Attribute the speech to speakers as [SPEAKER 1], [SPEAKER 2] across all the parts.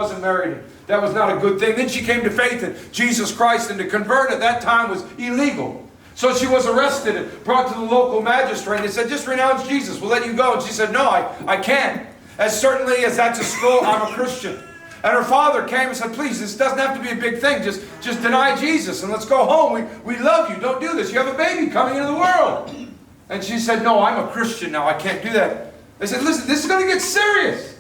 [SPEAKER 1] wasn't married. That was not a good thing. Then she came to faith in Jesus Christ, and to convert at that time was illegal. So she was arrested and brought to the local magistrate, and they said, just renounce Jesus, we'll let you go. And she said, no, I can't. As certainly as that's a scroll, I'm a Christian. And her father came and said, please, this doesn't have to be a big thing. Just deny Jesus and let's go home. We love you. Don't do this. You have a baby coming into the world. And she said, no, I'm a Christian now. I can't do that. They said, listen, this is going to get serious.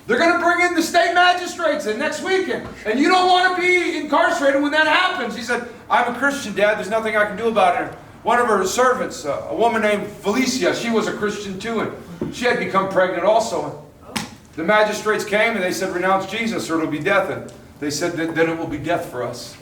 [SPEAKER 1] They're going to bring in the state magistrates next weekend. And you don't want to be incarcerated when that happens. He said, I'm a Christian, Dad. There's nothing I can do about it. One of her servants, a woman named Felicia, she was a Christian too. And she had become pregnant also. The magistrates came and they said, renounce Jesus or it'll be death. And they said, then it will be death for us.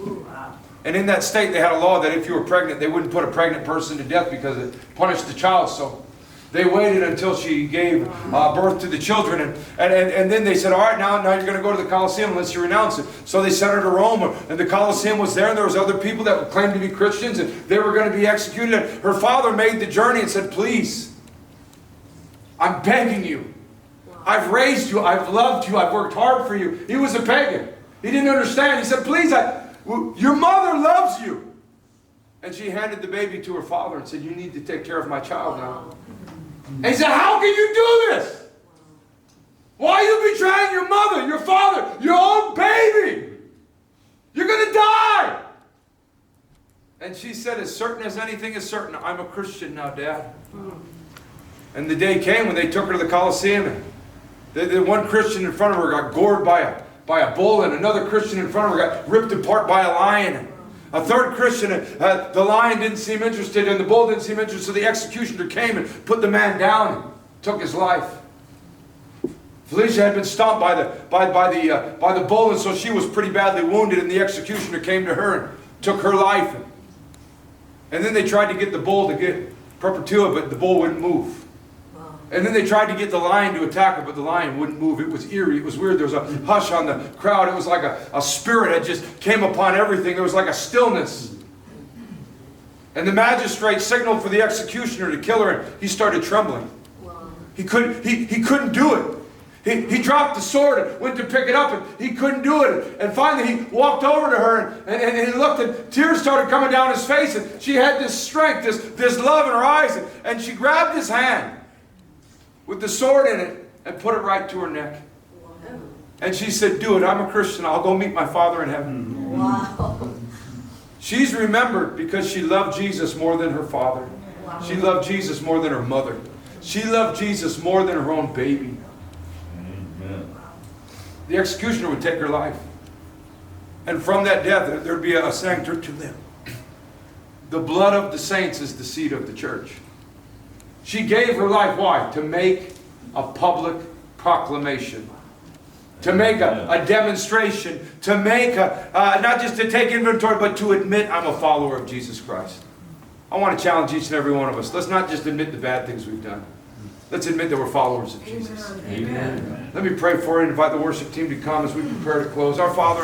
[SPEAKER 1] And in that state they had a law that if you were pregnant, they wouldn't put a pregnant person to death because it punished the child. So they waited until she gave birth to the children. And then they said, all right, now you're going to go to the Colosseum unless you renounce it. So they sent her to Rome, and the Colosseum was there, and there was other people that claimed to be Christians, and they were going to be executed. And her father made the journey and said, please, I'm begging you. I've raised you. I've loved you. I've worked hard for you. He was a pagan. He didn't understand. He said, please, your mother loves you. And she handed the baby to her father and said, you need to take care of my child now. And he said, how can you do this? Why are you betraying your mother, your father, your own baby? You're going to die. And she said, as certain as anything is certain, I'm a Christian now, Dad. And the day came when they took her to the Colosseum. And the one Christian in front of her got gored by a bull, and another Christian in front of her got ripped apart by a lion. A third Christian, the lion didn't seem interested and the bull didn't seem interested, so the executioner came and put the man down and took his life. Felicia had been stomped by the bull, and so she was pretty badly wounded, and the executioner came to her and took her life. And then they tried to get the bull to get Perpetua, but the bull wouldn't move. And then they tried to get the lion to attack her, but the lion wouldn't move. It was eerie. It was weird. There was a hush on the crowd. It was like a spirit that just came upon everything. There was like a stillness. And the magistrate signaled for the executioner to kill her, and he started trembling. He couldn't do it. He dropped the sword and went to pick it up, and he couldn't do it. And finally he walked over to her, and he looked, and tears started coming down his face, and she had this strength, this love in her eyes, and she grabbed his hand with the sword in it and put it right to her neck. And she said, do it. I'm a Christian. I'll go meet my Father in heaven.
[SPEAKER 2] Wow.
[SPEAKER 1] She's remembered because she loved Jesus more than her father.
[SPEAKER 2] Wow.
[SPEAKER 1] She loved Jesus more than her mother. She loved Jesus more than her own baby.
[SPEAKER 3] Amen.
[SPEAKER 1] The executioner would take her life. And from that death, there'd be a sanctuary to them. The blood of the saints is the seed of the church. She gave her life, why? To make a public proclamation. To make a demonstration. To make not just to take inventory, but to admit I'm a follower of Jesus Christ. I want to challenge each and every one of us. Let's not just admit the bad things we've done. Let's admit that we're followers of Jesus.
[SPEAKER 2] Amen.
[SPEAKER 1] Let me pray for you and invite the worship team to come as we prepare to close. Our Father in